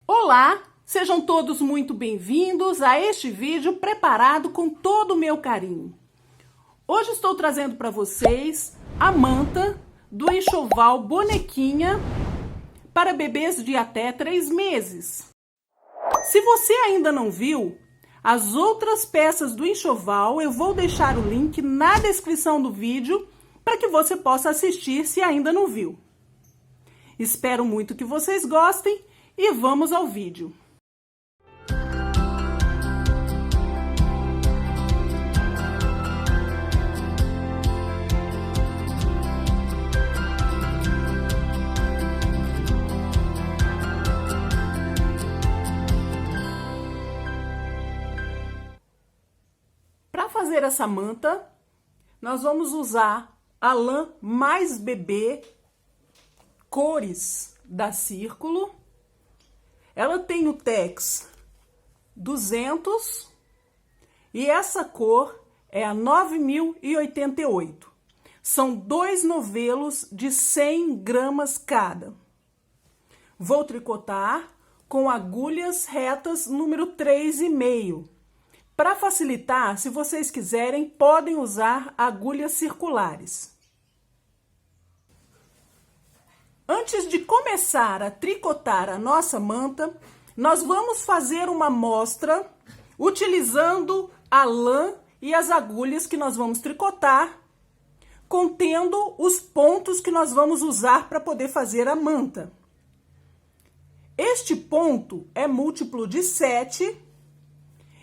Olá, sejam todos muito bem-vindos a este vídeo preparado com todo o meu carinho. Hoje estou trazendo para vocês a manta do enxoval Bonequinha para bebês de até 3 meses. Se você ainda não viu, as outras peças do enxoval eu vou deixar o link na descrição do vídeo para que você possa assistir se ainda não viu. Espero muito que vocês gostem e vamos ao vídeo. Para fazer essa manta, nós vamos usar a lã mais bebê, cores da Círculo. Ela tem o Tex 200 e essa cor é a 9088. São 2 novelos de 100 gramas cada. Vou tricotar com agulhas retas número 3,5. Para facilitar, se vocês quiserem, podem usar agulhas circulares. Antes de começar a tricotar a nossa manta, nós vamos fazer uma amostra utilizando a lã e as agulhas que nós vamos tricotar, contendo os pontos que nós vamos usar para poder fazer a manta. Este ponto é múltiplo de 7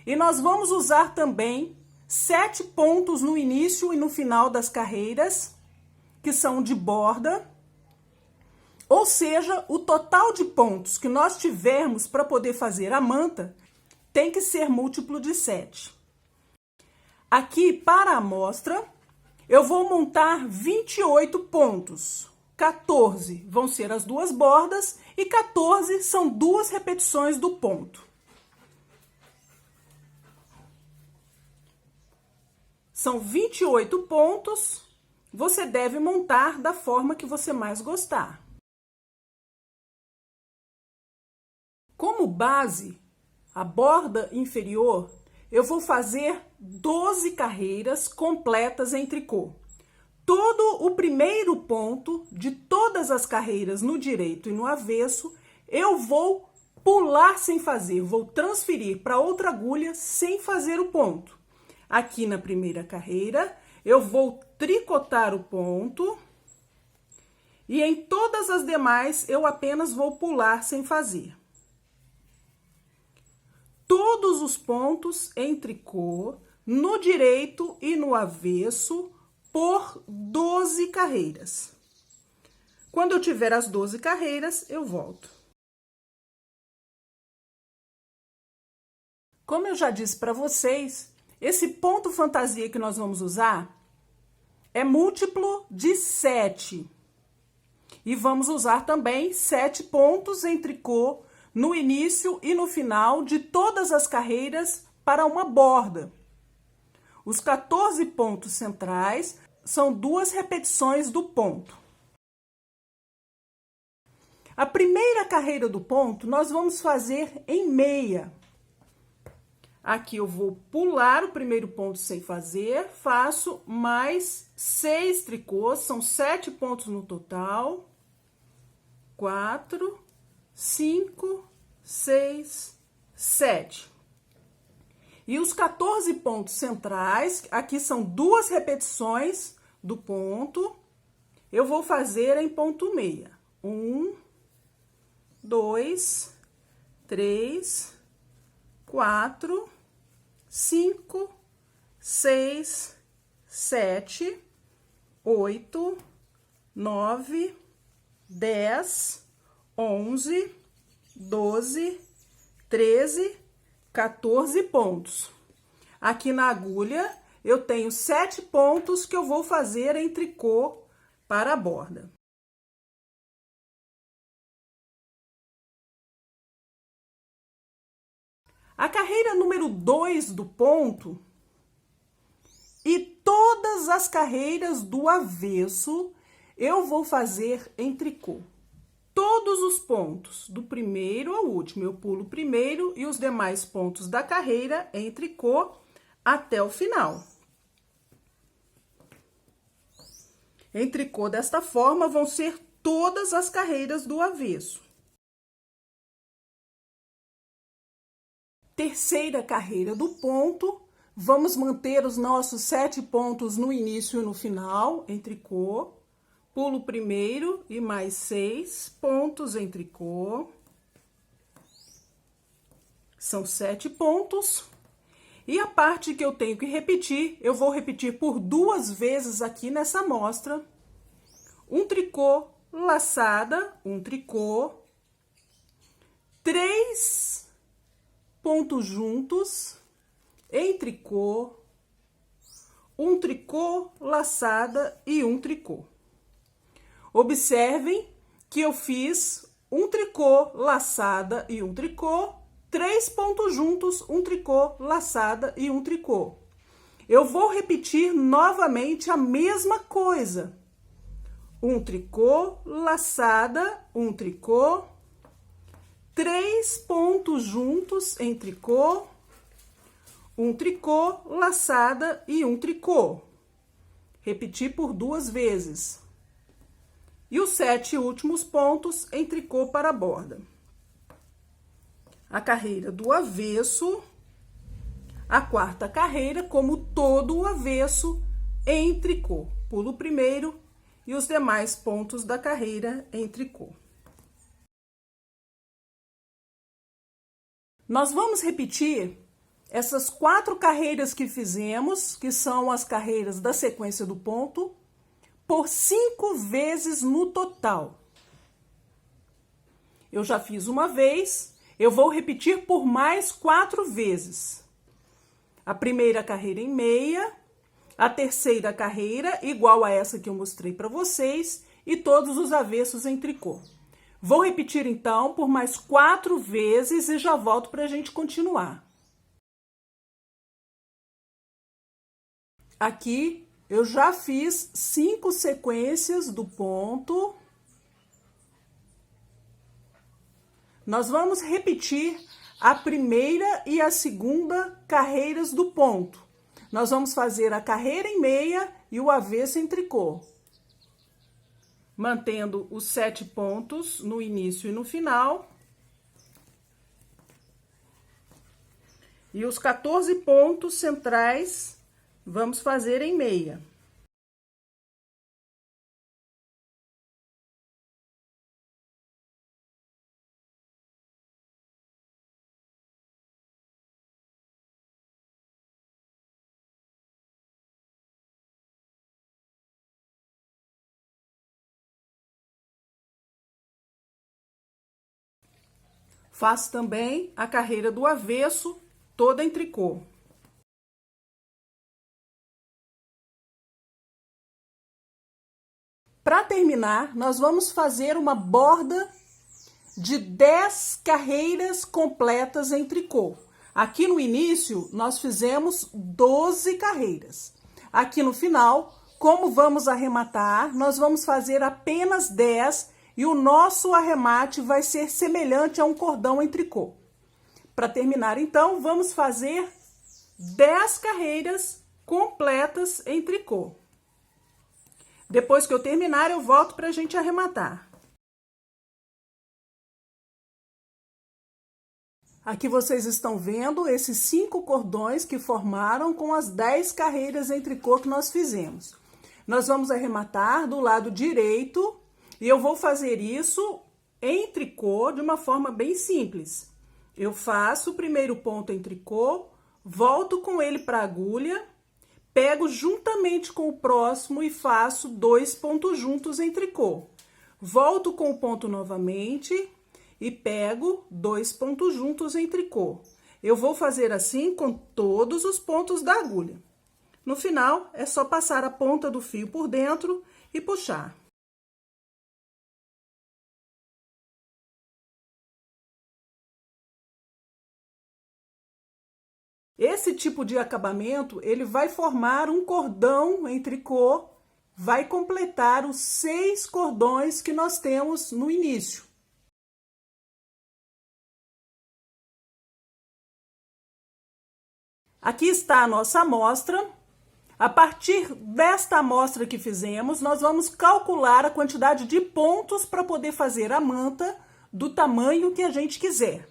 e nós vamos usar também 7 pontos no início e no final das carreiras, que são de borda. Ou seja, o total de pontos que nós tivermos para poder fazer a manta tem que ser múltiplo de 7. Aqui, para a amostra, eu vou montar 28 pontos. 14 vão ser as duas bordas e 14 são 2 repetições do ponto. São 28 pontos, você deve montar da forma que você mais gostar. Como base, a borda inferior, eu vou fazer 12 carreiras completas em tricô. Todo o primeiro ponto de todas as carreiras no direito e no avesso, eu vou pular sem fazer, vou transferir para outra agulha sem fazer o ponto. Aqui na primeira carreira, eu vou tricotar o ponto e em todas as demais eu apenas vou pular sem fazer. Todos os pontos em tricô, no direito e no avesso, por 12 carreiras. Quando eu tiver as 12 carreiras, eu volto. Como eu já disse para vocês, esse ponto fantasia que nós vamos usar é múltiplo de 7. E vamos usar também 7 pontos em tricô no início e no final de todas as carreiras para uma borda. Os 14 pontos centrais são 2 repetições do ponto. A primeira carreira do ponto nós vamos fazer em meia. Aqui eu vou pular o primeiro ponto sem fazer, faço mais 6 tricôs, são 7 pontos no total. 4, 5, 6, 7. E os 14 pontos centrais, aqui são 2 repetições do ponto, eu vou fazer em ponto meia. 1, 2, 3, 4, 5, 6, 7, 8, 9, 10, 11, 12, 13, 14 pontos. Aqui na agulha, eu tenho 7 pontos que eu vou fazer em tricô para a borda. A carreira número 2 do ponto e todas as carreiras do avesso eu vou fazer em tricô. todos os pontos, do primeiro ao último. Eu pulo o primeiro e os demais pontos da carreira em tricô até o final. Em tricô desta forma vão ser todas as carreiras do avesso. Terceira carreira do ponto, vamos manter os nossos 7 pontos no início e no final, em tricô. Pulo o primeiro e mais 6 pontos em tricô. São 7 pontos. E a parte que eu tenho que repetir, eu vou repetir por 2 vezes aqui nessa amostra. Um tricô, laçada, um tricô, 3 pontos juntos, em tricô, um tricô, laçada e um tricô. Observem que eu fiz um tricô, laçada e um tricô, 3 pontos juntos, um tricô, laçada e um tricô. Eu vou repetir novamente a mesma coisa. Um tricô, laçada, um tricô, 3 pontos juntos em tricô, um tricô, laçada e um tricô. Repetir por 2 vezes. E os 7 últimos pontos em tricô para a borda. A carreira do avesso, a quarta carreira, como todo o avesso, em tricô. Pulo o primeiro e os demais pontos da carreira em tricô. Nós vamos repetir essas 4 carreiras que fizemos, que são as carreiras da sequência do ponto, por 5 vezes no total. Eu já fiz uma vez, eu vou repetir por mais 4 vezes. A primeira carreira em meia, a terceira carreira igual a essa que eu mostrei para vocês e todos os avessos em tricô. Vou repetir então por mais 4 vezes e já volto para a gente continuar. Aqui eu já fiz 5 sequências do ponto. Nós vamos repetir a primeira e a segunda carreiras do ponto. Nós vamos fazer a carreira em meia e o avesso em tricô. Mantendo os 7 pontos no início e no final. E os 14 pontos centrais vamos fazer em meia. Faço também a carreira do avesso, toda em tricô. Para terminar, nós vamos fazer uma borda de 10 carreiras completas em tricô. Aqui no início, nós fizemos 12 carreiras. Aqui no final, como vamos arrematar, nós vamos fazer apenas 10 e o nosso arremate vai ser semelhante a um cordão em tricô. Para terminar, então, vamos fazer 10 carreiras completas em tricô. Depois que eu terminar, eu volto para a gente arrematar. Aqui vocês estão vendo esses 5 cordões que formaram com as 10 carreiras em tricô que nós fizemos. Nós vamos arrematar do lado direito e eu vou fazer isso em tricô de uma forma bem simples. Eu faço o primeiro ponto em tricô, volto com ele para a agulha, pego juntamente com o próximo e faço 2 pontos juntos em tricô. Volto com o ponto novamente e pego 2 pontos juntos em tricô. Eu vou fazer assim com todos os pontos da agulha. No final, é só passar a ponta do fio por dentro e puxar. Esse tipo de acabamento, ele vai formar um cordão em tricô vai completar os 6 cordões que nós temos no início. Aqui está a nossa amostra. A partir desta amostra que fizemos, nós vamos calcular a quantidade de pontos para poder fazer a manta do tamanho que a gente quiser.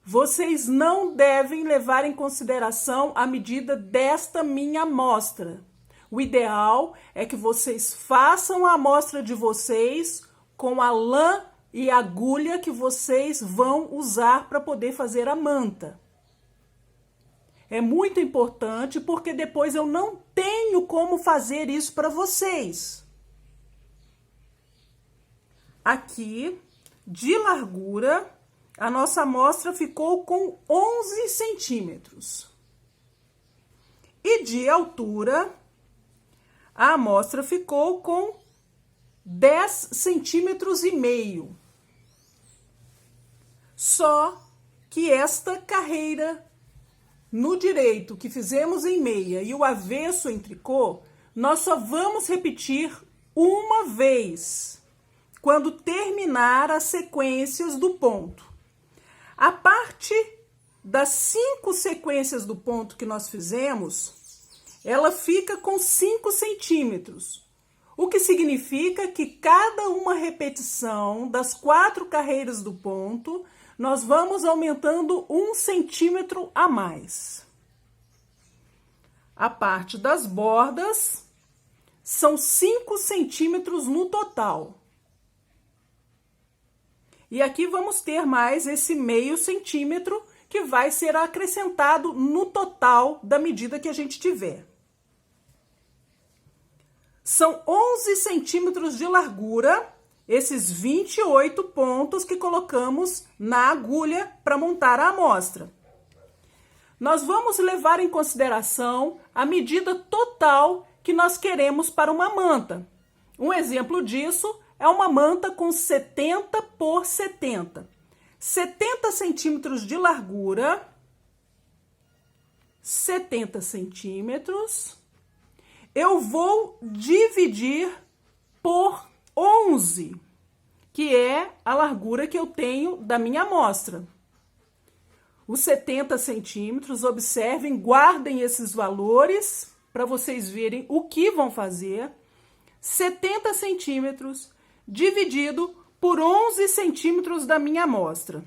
Vocês não devem levar em consideração a medida desta minha amostra. O ideal é que vocês façam a amostra de vocês com a lã e agulha que vocês vão usar para poder fazer a manta. É muito importante porque depois eu não tenho como fazer isso para vocês. Aqui, de largura, a nossa amostra ficou com 11 centímetros. E de altura, a amostra ficou com 10 centímetros e meio. Só que esta carreira no direito que fizemos em meia e o avesso em tricô, nós só vamos repetir uma vez, quando terminar as sequências do ponto. A parte das 5 sequências do ponto que nós fizemos, ela fica com 5 centímetros, o que significa que cada uma repetição das 4 carreiras do ponto, nós vamos aumentando 1 centímetro a mais. A parte das bordas são 5 centímetros no total. E aqui vamos ter mais esse meio centímetro que vai ser acrescentado no total da medida que a gente tiver. São 11 centímetros de largura, esses 28 pontos que colocamos na agulha para montar a amostra. Nós vamos levar em consideração a medida total que nós queremos para uma manta. Um exemplo disso é uma manta com 70 por 70. 70 centímetros de largura, 70 centímetros. Eu vou dividir por 11, que é a largura que eu tenho da minha amostra. Os 70 centímetros, observem, guardem esses valores para vocês verem o que vão fazer. 70 centímetros dividido por 11 centímetros da minha amostra.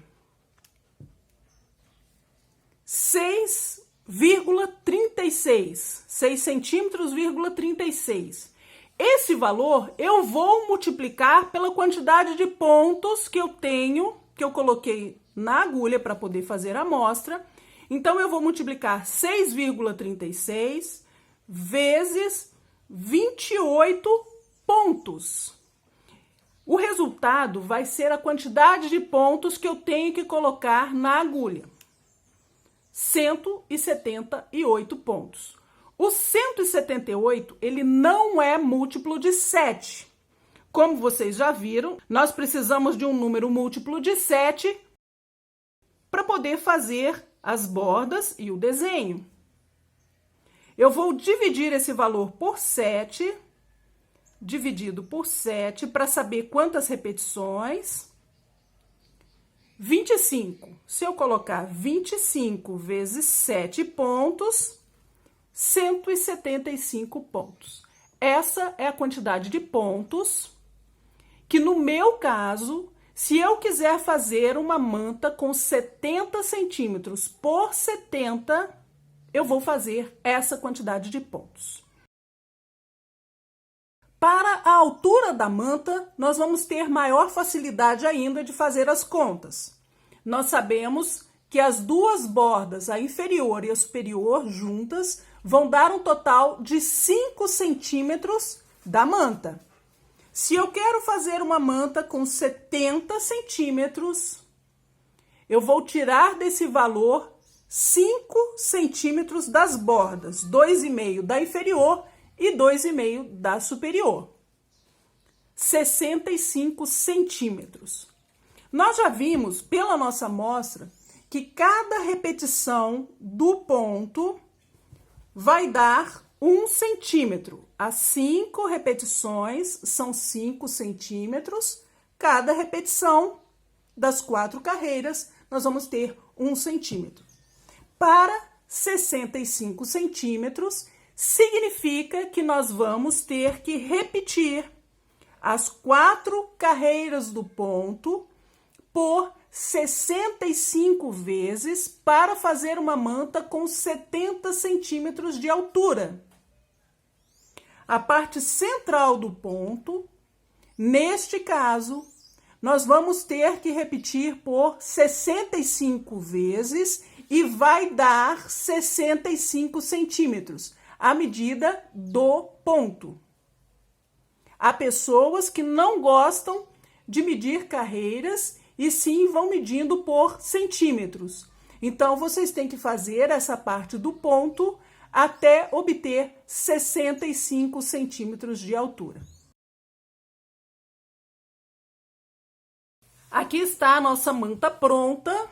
6,36. 6 centímetros,36. Esse valor eu vou multiplicar pela quantidade de pontos que eu tenho, que eu coloquei na agulha para poder fazer a amostra. Então, eu vou multiplicar 6,36 vezes 28 pontos. O resultado vai ser a quantidade de pontos que eu tenho que colocar na agulha. 178 pontos. O 178, ele não é múltiplo de 7. Como vocês já viram, nós precisamos de um número múltiplo de 7 para poder fazer as bordas e o desenho. Eu vou dividir esse valor por 7, dividido por 7, para saber quantas repetições. 25. Se eu colocar 25 vezes 7 pontos, 175 pontos. Essa é a quantidade de pontos que, no meu caso, se eu quiser fazer uma manta com 70 centímetros por 70, eu vou fazer essa quantidade de pontos. Para a altura da manta, nós vamos ter maior facilidade ainda de fazer as contas. Nós sabemos que as duas bordas, a inferior e a superior, juntas, vão dar um total de 5 centímetros da manta. Se eu quero fazer uma manta com 70 centímetros, eu vou tirar desse valor 5 centímetros das bordas, 2,5 da inferior e 2,5 da superior. 65 centímetros. Nós já vimos pela nossa amostra que cada repetição do ponto vai dar 1 centímetro. As 5 repetições são 5 centímetros. Cada repetição das 4 carreiras, nós vamos ter 1 centímetro. Para 65 centímetros, significa que nós vamos ter que repetir as 4 carreiras do ponto por 65 vezes para fazer uma manta com 70 centímetros de altura. A parte central do ponto, neste caso, nós vamos ter que repetir por 65 vezes e vai dar 65 centímetros, a medida do ponto. Há pessoas que não gostam de medir carreiras e sim vão medindo por centímetros. Então, vocês têm que fazer essa parte do ponto até obter 65 centímetros de altura. Aqui está a nossa manta pronta.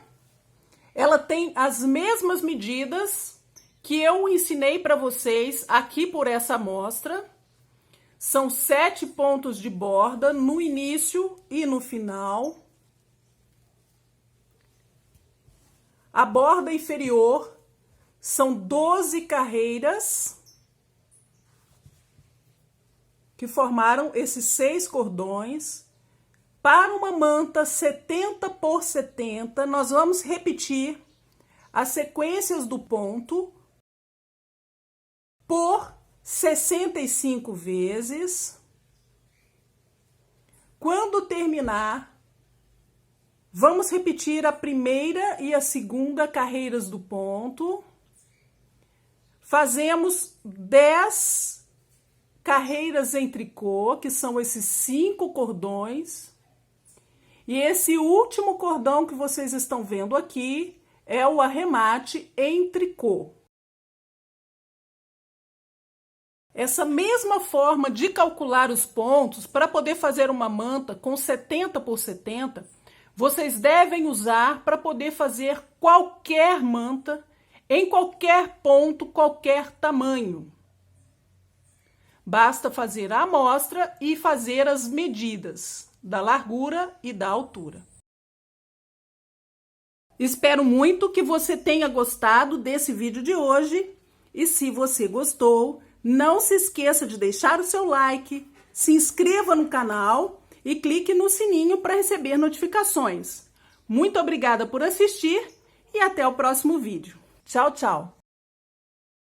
Ela tem as mesmas medidas que eu ensinei para vocês aqui por essa amostra. São 7 pontos de borda no início e no final. A borda inferior são 12 carreiras que formaram esses 6 cordões. Para uma manta 70 por 70, nós vamos repetir as sequências do ponto por 65 vezes. Quando terminar, vamos repetir a primeira e a segunda carreiras do ponto. Fazemos 10 carreiras em tricô, que são esses 5 cordões. E esse último cordão que vocês estão vendo aqui é o arremate em tricô. Essa mesma forma de calcular os pontos para poder fazer uma manta com 70 por 70, vocês devem usar para poder fazer qualquer manta, em qualquer ponto, qualquer tamanho. Basta fazer a amostra e fazer as medidas da largura e da altura. Espero muito que você tenha gostado desse vídeo de hoje e se você gostou, não se esqueça de deixar o seu like, se inscreva no canal e clique no sininho para receber notificações. Muito obrigada por assistir e até o próximo vídeo. Tchau, tchau!